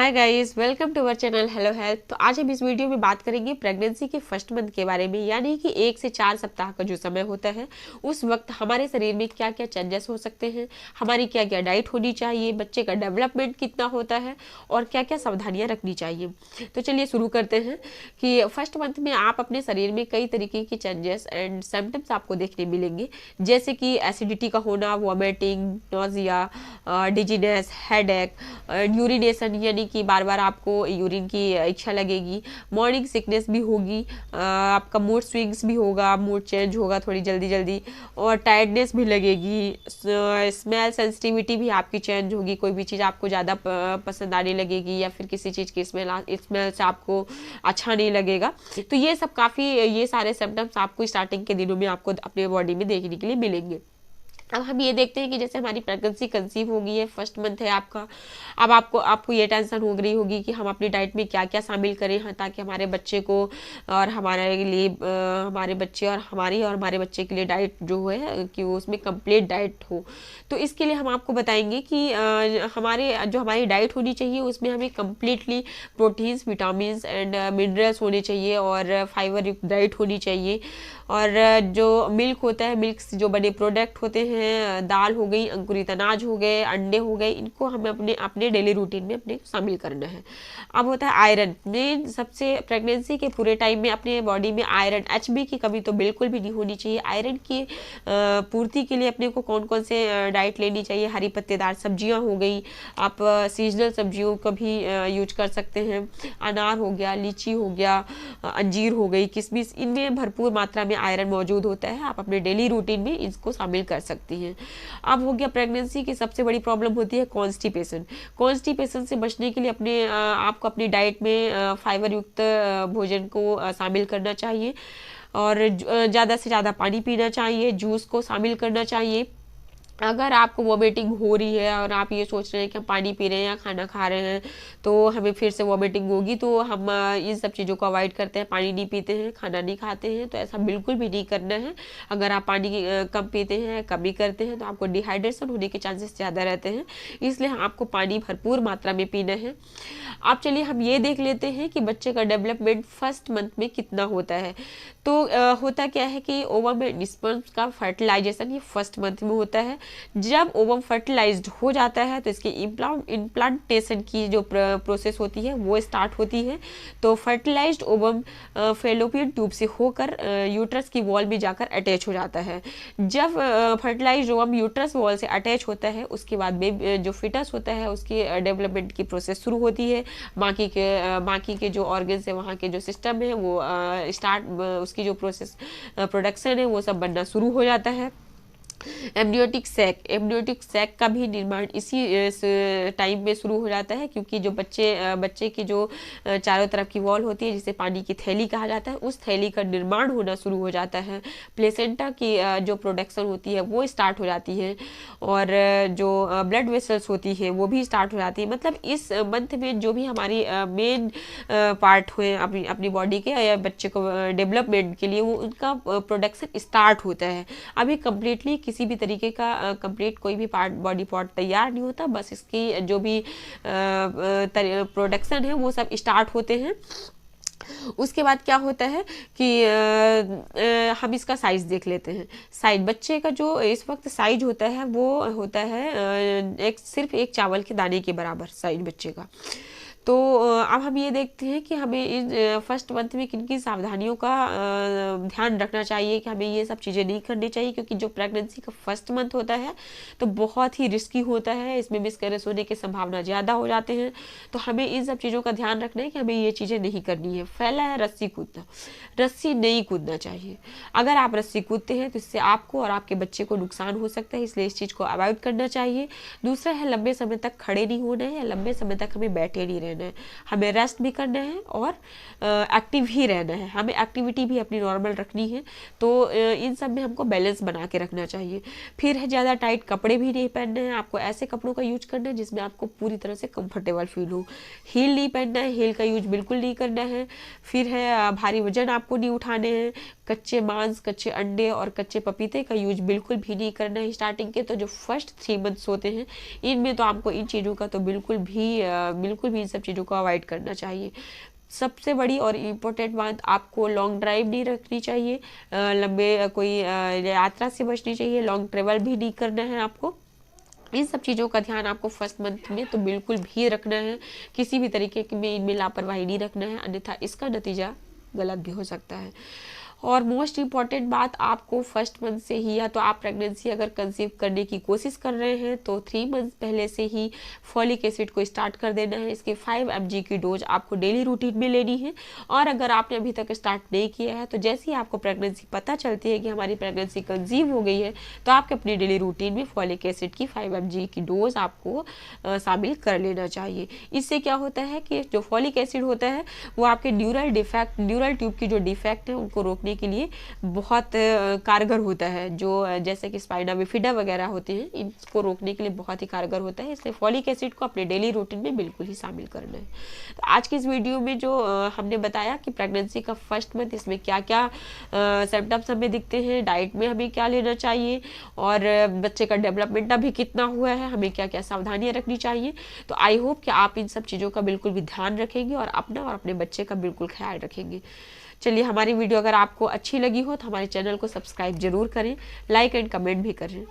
Hi guys, welcome to our channel Hello Health. तो आज हम इस वीडियो में बात करेंगे प्रेगनेंसी के फर्स्ट मंथ के बारे में, यानी कि 1 से 4 सप्ताह का जो समय होता है उस वक्त हमारे शरीर में क्या क्या चेंजेस हो सकते हैं, हमारी क्या क्या डाइट होनी चाहिए, बच्चे का डेवलपमेंट कितना होता है और क्या क्या सावधानियां रखनी चाहिए। तो चलिए शुरू करते हैं कि फर्स्ट मंथ में आप अपने शरीर में कई तरीके के चेंजेस एंड सिम्टम्स आपको देखने मिलेंगे, जैसे कि एसिडिटी का होना, vomiting, nausea, dizziness, headache, urination यानी कि बार बार आपको यूरिन की इच्छा लगेगी, मॉर्निंग सिकनेस भी होगी, आपका मूड स्विंग्स भी होगा, मूड चेंज होगा थोड़ी जल्दी जल्दी, और टायर्डनेस भी लगेगी, स्मेल सेंसिटिविटी भी आपकी चेंज होगी, कोई भी चीज़ आपको ज़्यादा पसंद आने लगेगी या फिर किसी चीज़ की स्मेल से आपको अच्छा नहीं लगेगा। तो ये सारे सिम्टम्स आपको स्टार्टिंग के दिनों में आपको अपने बॉडी में देखने के लिए मिलेंगे। अब हम ये देखते हैं कि जैसे हमारी प्रेगनेंसी कंसीव हो गई है, फर्स्ट मंथ है आपका, अब आपको ये टेंशन हो रही होगी कि हम अपनी डाइट में क्या क्या शामिल करें, हाँ, ताकि हमारे बच्चे को और हमारे लिए हमारे बच्चे और हमारे बच्चे के लिए डाइट जो है कि वो उसमें कंप्लीट डाइट हो। तो इसके लिए हम आपको बताएंगे कि हमारी डाइट होनी चाहिए उसमें हमें completely proteins, vitamin and minerals होने चाहिए और फाइबर युक्त डाइट होनी चाहिए। और जो मिल्क होता है, मिल्क से जो बने प्रोडक्ट होते हैं, दाल हो गई, अंकुरित अनाज हो गए, अंडे हो गए, इनको हमें अपने डेली रूटीन में अपने शामिल करना है। अब होता है आयरन, मेन सबसे प्रेगनेंसी के पूरे टाइम में अपने बॉडी में आयरन, एचबी की कमी तो बिल्कुल भी नहीं होनी चाहिए। आयरन की पूर्ति के लिए अपने को कौन कौन से डाइट लेनी चाहिए, हरी पत्तेदार सब्जियां हो गई, आप सीजनल सब्जियों का भी यूज कर सकते हैं, अनार हो गया, लीची हो गया, अंजीर हो गई, किशमिश, इनमें भरपूर मात्रा में आयरन मौजूद होता है, आप अपने डेली रूटीन में इसको शामिल कर सकती हैं। अब हो गया प्रेगनेंसी की सबसे बड़ी प्रॉब्लम होती है कॉन्स्टिपेशन। कॉन्स्टिपेशन से बचने के लिए आपको अपनी डाइट में फाइबर युक्त भोजन को शामिल करना चाहिए और ज़्यादा से ज़्यादा पानी पीना चाहिए, जूस को शामिल करना चाहिए। अगर आपको वॉमिटिंग हो रही है और आप ये सोच रहे हैं कि हम पानी पी रहे हैं या खाना खा रहे हैं तो हमें फिर से वॉमिटिंग होगी, तो हम इन सब चीज़ों को अवॉइड करते हैं, पानी नहीं पीते हैं, खाना नहीं खाते हैं, तो ऐसा बिल्कुल भी नहीं करना है। अगर आप पानी कम पीते हैं, कमी करते हैं, तो आपको डिहाइड्रेशन होने के चांसेस ज़्यादा रहते हैं, इसलिए आपको पानी भरपूर मात्रा में पीना है। अब चलिए हम ये देख लेते हैं कि बच्चे का डेवलपमेंट फर्स्ट मंथ में कितना होता है। तो होता क्या है कि ओवम एंड स्पर्म्स का फर्टिलाइजेशन ये फर्स्ट मंथ में होता है। जब ओवम फर्टिलाइज्ड हो जाता है तो इसके इम्प्लांटेशन की जो प्रोसेस होती है वो स्टार्ट होती है। तो फर्टिलाइज्ड ओवम फैलोपियन ट्यूब से होकर यूट्रस की वॉल में जाकर अटैच हो जाता है। जब फर्टिलाइज्ड ओवम यूट्रस वॉल से अटैच होता है उसके बाद जो फिटस होता है उसकी डेवलपमेंट की प्रोसेस शुरू होती है। बाकी के जो ऑर्गन्स है, वहाँ के जो सिस्टम है वो उसकी जो प्रोसेस प्रोडक्शन है वो सब बनना शुरू हो जाता है। एमनियोटिक सैक का भी निर्माण इसी टाइम में शुरू हो जाता है, क्योंकि जो बच्चे की जो चारों तरफ की वॉल होती है जिसे पानी की थैली कहा जाता है, उस थैली का निर्माण होना शुरू हो जाता है। प्लेसेंटा की जो प्रोडक्शन होती है वो स्टार्ट हो जाती है और जो ब्लड वेसल्स होती है वो भी स्टार्ट हो जाती है। मतलब इस मंथ में जो भी हमारी मेन पार्ट हुए अपनी बॉडी के या बच्चे को डेवलपमेंट के लिए, वो उनका प्रोडक्शन स्टार्ट होता है। अभी कम्प्लीटली किसी भी तरीके का कंप्लीट कोई भी बॉडी पार्ट तैयार नहीं होता, बस इसकी जो भी प्रोडक्शन है वो सब स्टार्ट होते हैं। उसके बाद क्या होता है कि हम इसका साइज देख लेते हैं। साइज बच्चे का जो इस वक्त साइज होता है वो होता है सिर्फ एक चावल के दाने के बराबर साइज बच्चे का। तो अब हम ये देखते हैं कि हमें इन फर्स्ट मंथ में किन किन सावधानियों का ध्यान रखना चाहिए, कि हमें ये सब चीज़ें नहीं करनी चाहिए, क्योंकि जो प्रेगनेंसी का फर्स्ट मंथ होता है तो बहुत ही रिस्की होता है, इसमें मिसकैरेज होने की संभावना ज़्यादा हो जाते हैं। तो हमें इन सब चीज़ों का ध्यान रखना है कि हमें ये चीज़ें नहीं करनी है। पहला है रस्सी कूदना। रस्सी नहीं कूदना चाहिए। अगर आप रस्सी कूदते हैं तो इससे आपको और आपके बच्चे को नुकसान हो सकता है, इसलिए इस चीज़ को अवॉइड करना चाहिए। दूसरा है लंबे समय तक खड़े नहीं होना है या लंबे समय तक हमें बैठे नहीं रहना है, हमें रेस्ट भी करना है और एक्टिव ही रहना है, हमें एक्टिविटी भी अपनी नॉर्मल रखनी है। तो इन सब में हमको बैलेंस बना के रखना चाहिए। फिर है ज़्यादा टाइट कपड़े भी नहीं पहनने हैं, आपको ऐसे कपड़ों का यूज करना है जिसमें आपको पूरी तरह से कंफर्टेबल फील हो। हील नहीं पहनना है, हील का यूज बिल्कुल नहीं करना है। फिर है भारी वजन आपको नहीं उठाने हैं। कच्चे मांस, कच्चे अंडे और कच्चे पपीते का यूज बिल्कुल भी नहीं करना है स्टार्टिंग के। तो जो फर्स्ट 3 मंथ्स होते हैं इनमें तो आपको इन चीज़ों का तो बिल्कुल भी इन सब सब चीज़ों को अवॉइड करना चाहिए। सबसे बड़ी और इम्पोर्टेंट बात, आपको लॉन्ग ड्राइव नहीं रखनी चाहिए, लंबे कोई यात्रा से बचनी चाहिए, लॉन्ग ट्रेवल भी नहीं करना है आपको। इन सब चीज़ों का ध्यान आपको फर्स्ट मंथ में तो बिल्कुल भी रखना है, किसी भी तरीके की में इनमें लापरवाही नहीं रखना है, अन्यथा इसका नतीजा गलत भी हो सकता है। और मोस्ट इम्पॉर्टेंट बात, आपको फर्स्ट मंथ से ही, या तो आप प्रेगनेंसी अगर कंसीव करने की कोशिश कर रहे हैं तो 3 मंथ पहले से ही फॉलिक एसिड को स्टार्ट कर देना है। इसकी 5 mg की डोज आपको डेली रूटीन में लेनी है। और अगर आपने अभी तक स्टार्ट नहीं किया है तो जैसे ही आपको प्रेगनेंसी पता चलती है कि हमारी प्रेगनेंसी कंसीव हो गई है, तो आपके अपनी डेली रूटीन में फॉलिक एसिड की 5 mg की डोज आपको शामिल कर लेना चाहिए। इससे क्या होता है कि जो फॉलिक एसिड होता है वो आपके न्यूरल ट्यूब की जो डिफेक्ट है उनको रोकने के लिए बहुत कारगर होता है। जो जैसे कि स्पाइना बिफिडा वगैरह होते हैं, इनको रोकने के लिए बहुत ही कारगर होता है। इसलिए फॉलिक एसिड को अपने डेली रूटीन में बिल्कुल ही शामिल करना है। तो आज की इस वीडियो में जो हमने बताया कि प्रेगनेंसी का फर्स्ट मंथ, इसमें क्या क्या सिम्टम्स हमें दिखते हैं, डाइट में हमें क्या लेना चाहिए, और बच्चे का डेवलपमेंट अभी कितना हुआ है, हमें क्या क्या सावधानियां रखनी चाहिए। तो आई होप कि आप इन सब चीज़ों का बिल्कुल भी ध्यान रखेंगे और अपना और अपने बच्चे का बिल्कुल ख्याल रखेंगे। चलिए, हमारी वीडियो अगर आपको अच्छी लगी हो तो हमारे चैनल को सब्सक्राइब जरूर करें, लाइक एंड कमेंट भी करें।